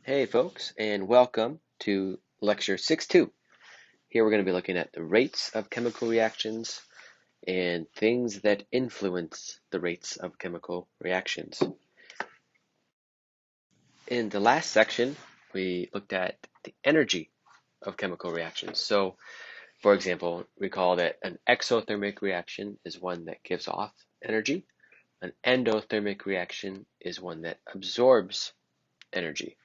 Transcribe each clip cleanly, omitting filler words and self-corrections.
Hey folks, and welcome to lecture 6.2. Here we're going to be looking at the rates of chemical reactions and things that influence the rates of chemical reactions. In the last section, we looked at the energy of chemical reactions. So, for example, recall that an exothermic reaction is one that gives off energy. An endothermic reaction is one that absorbs energy.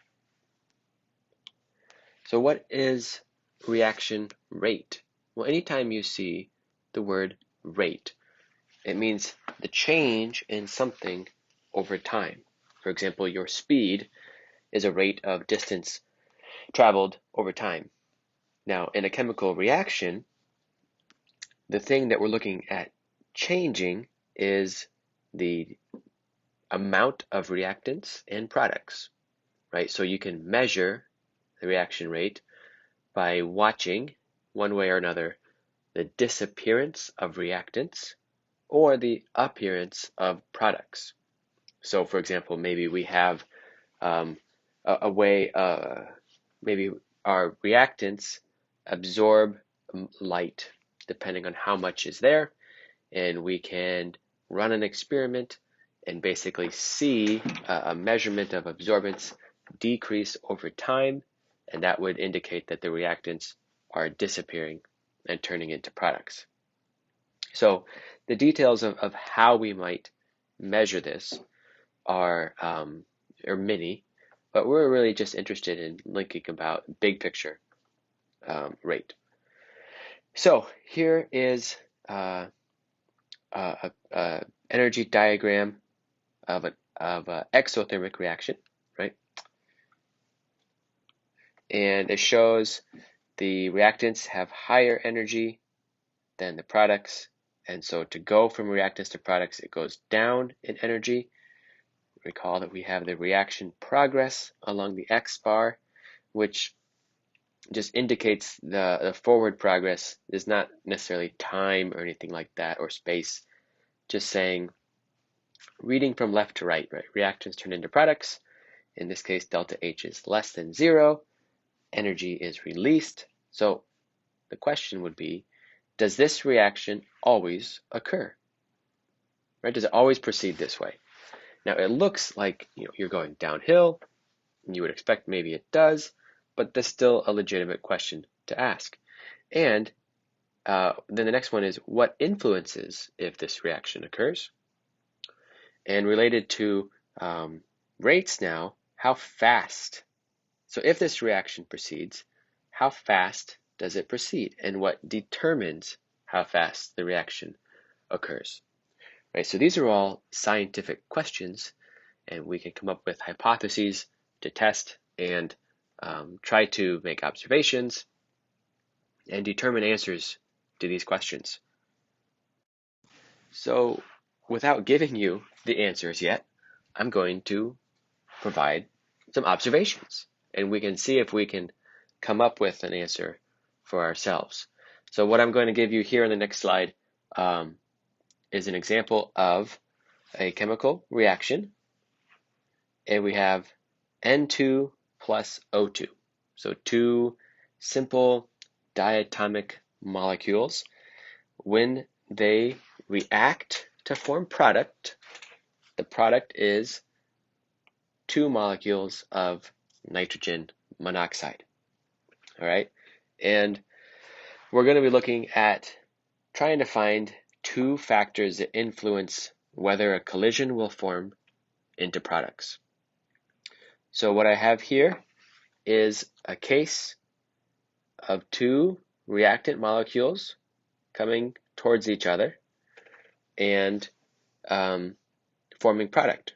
So what is reaction rate? Well, anytime you see the word rate, it means the change in something over time. For example, your speed is a rate of distance traveled over time. Now, in a chemical reaction, the thing that we're looking at changing is the amount of reactants and products, right? So you can measure the reaction rate by watching, one way or another, the disappearance of reactants or the appearance of products. So, for example, maybe we have a way, maybe our reactants absorb light depending on how much is there, and we can run an experiment and basically see a measurement of absorbance decrease over time, and that would indicate that the reactants are disappearing and turning into products. So the details of how we might measure this are many, but we're really just interested in linking about big picture rate. So here is a energy diagram of an exothermic reaction, right? And it shows the reactants have higher energy than the products. And so to go from reactants to products, it goes down in energy. Recall that we have the reaction progress along the X bar, which just indicates the forward progress. Is not necessarily time or anything like that or space, just saying reading from left to right, right? Reactants turn into products. In this case, delta H is less than 0. Energy is released. So the question would be, does this reaction always occur? Right? Does it always proceed this way? Now it looks like you're going downhill, and you would expect maybe it does, but that's still a legitimate question to ask. And then the next one is, what influences if this reaction occurs? And related to rates now, how fast? So if this reaction proceeds, how fast does it proceed? And what determines how fast the reaction occurs? Right, so these are all scientific questions, and we can come up with hypotheses to test and try to make observations and determine answers to these questions. So without giving you the answers yet, I'm going to provide some observations, and we can see if we can come up with an answer for ourselves. So what I'm going to give you here in the next slide is an example of a chemical reaction, and we have N2 plus O2. So two simple diatomic molecules. When they react to form product, the product is 2 molecules of nitrogen monoxide. All right, and we're going to be looking at trying to find 2 factors that influence whether a collision will form into products. So what I have here is a case of 2 reactant molecules coming towards each other and forming product.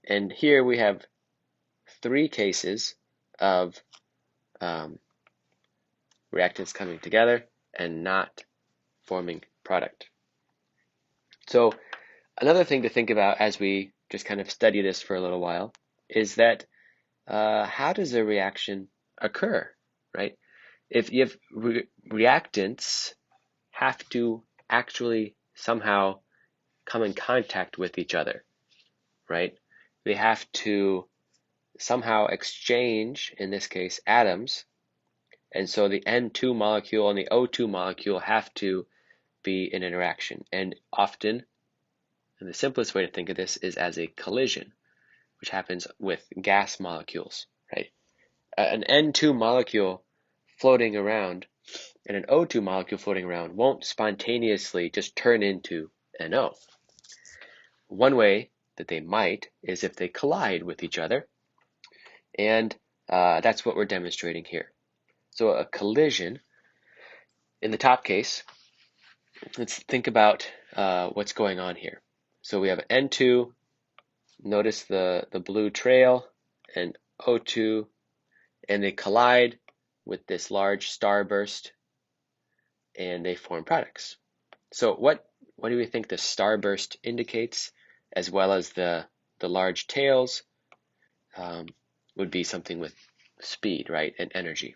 And here we have 3 cases of reactants coming together and not forming product. So another thing to think about as we just kind of study this for a little while is that how does a reaction occur, right? If reactants have to actually somehow come in contact with each other, right? They have to somehow exchange, in this case, atoms. And so the N2 molecule and the O2 molecule have to be in interaction. And often, and the simplest way to think of this is as a collision, which happens with gas molecules, right? An N2 molecule floating around and an O2 molecule floating around won't spontaneously just turn into NO. One way that they might is if they collide with each other, and that's what we're demonstrating here. So a collision, in the top case, let's think about what's going on here. So we have N2, notice the blue trail, and O2, and they collide with this large starburst, and they form products. So what do we think the starburst indicates, as well as the large tails? Would be something with speed, right, and energy.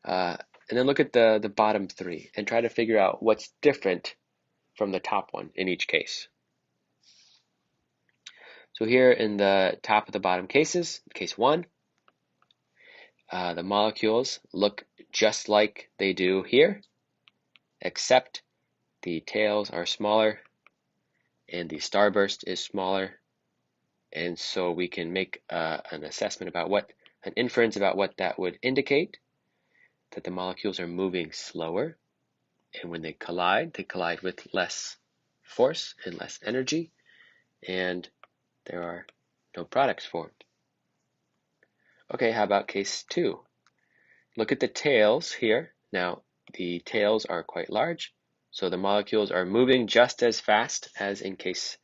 And then look at the bottom three and try to figure out what's different from the top one in each case. So here in the top of the bottom cases, case one, the molecules look just like they do here, except the tails are smaller and the starburst is smaller. And so we can make an assessment about an inference about what that would indicate, that the molecules are moving slower. And when they collide with less force and less energy, and there are no products formed. Okay, how about case two? Look at the tails here. Now, the tails are quite large, so the molecules are moving just as fast as in case,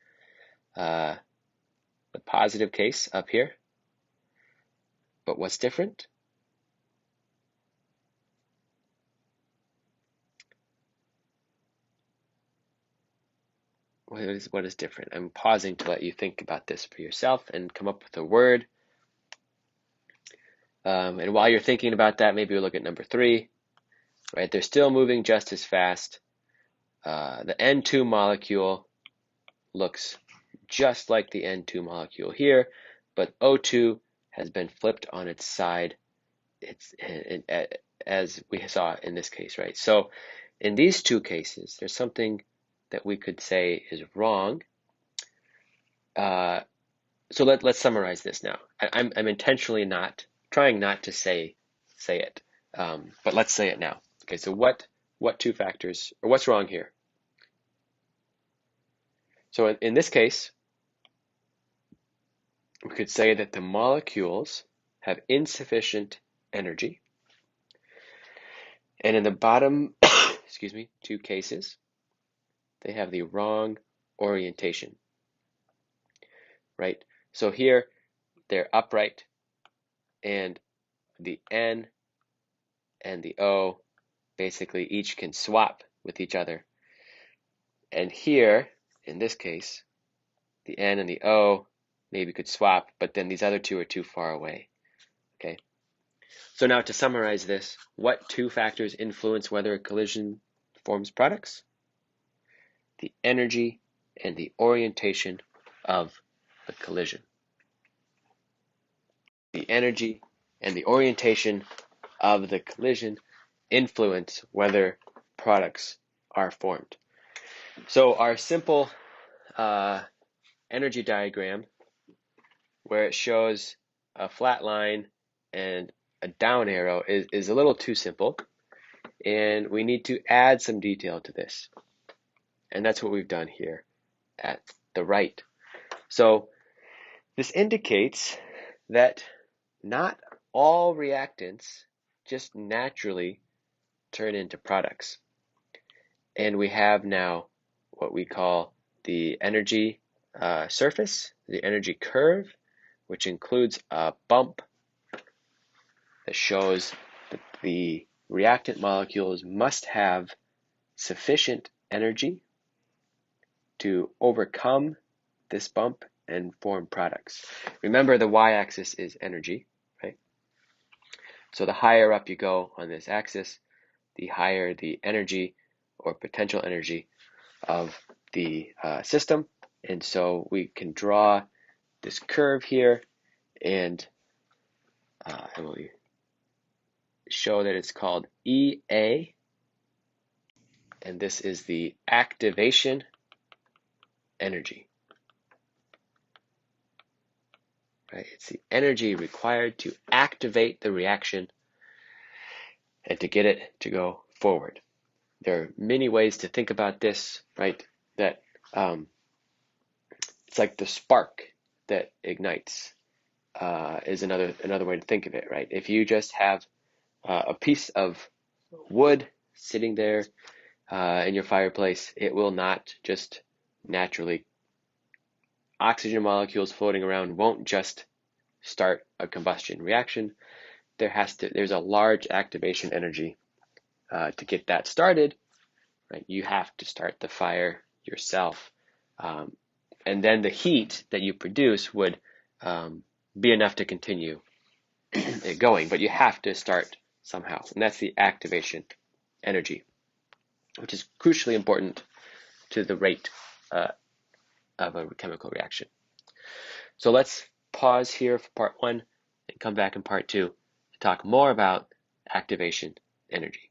the positive case up here. But what's different? What is different? I'm pausing to let you think about this for yourself and come up with a word. And while you're thinking about that, maybe we'll look at number three, right? They're still moving just as fast. The N2 molecule looks just like the N2 molecule here, but O2 has been flipped on its side. As we saw in this case, right? So in these two cases, there's something that we could say is wrong. So let's summarize this now. I'm intentionally trying not to say it, but let's say it now. Okay, so what two factors, or what's wrong here? So in this case, we could say that the molecules have insufficient energy. And in the bottom, excuse me, two cases, they have the wrong orientation, right? So here, they're upright, and the N and the O basically each can swap with each other. And here, in this case, the N and the O maybe could swap, but then these other two are too far away, okay? So now to summarize this, what two factors influence whether a collision forms products? The energy and the orientation of the collision. The energy and the orientation of the collision influence whether products are formed. So our simple energy diagram, where it shows a flat line and a down arrow, is a little too simple, and we need to add some detail to this. And that's what we've done here at the right. So this indicates that not all reactants just naturally turn into products. And we have now what we call the energy surface, the energy curve, which includes a bump that shows that the reactant molecules must have sufficient energy to overcome this bump and form products. Remember, the y-axis is energy, right? So the higher up you go on this axis, the higher the energy or potential energy of the system. And so we can draw this curve here, and we'll show that it's called EA, and this is the activation energy. Right? It's the energy required to activate the reaction and to get it to go forward. There are many ways to think about this, right? That it's like the spark that ignites is another way to think of it, right? If you just have a piece of wood sitting there in your fireplace, it will not just naturally, oxygen molecules floating around won't just start a combustion reaction. There's a large activation energy to get that started, right? You have to start the fire yourself. And then the heat that you produce would be enough to continue it going, but you have to start somehow. And that's the activation energy, which is crucially important to the rate of a chemical reaction. So let's pause here for part 1 and come back in part 2 to talk more about activation energy.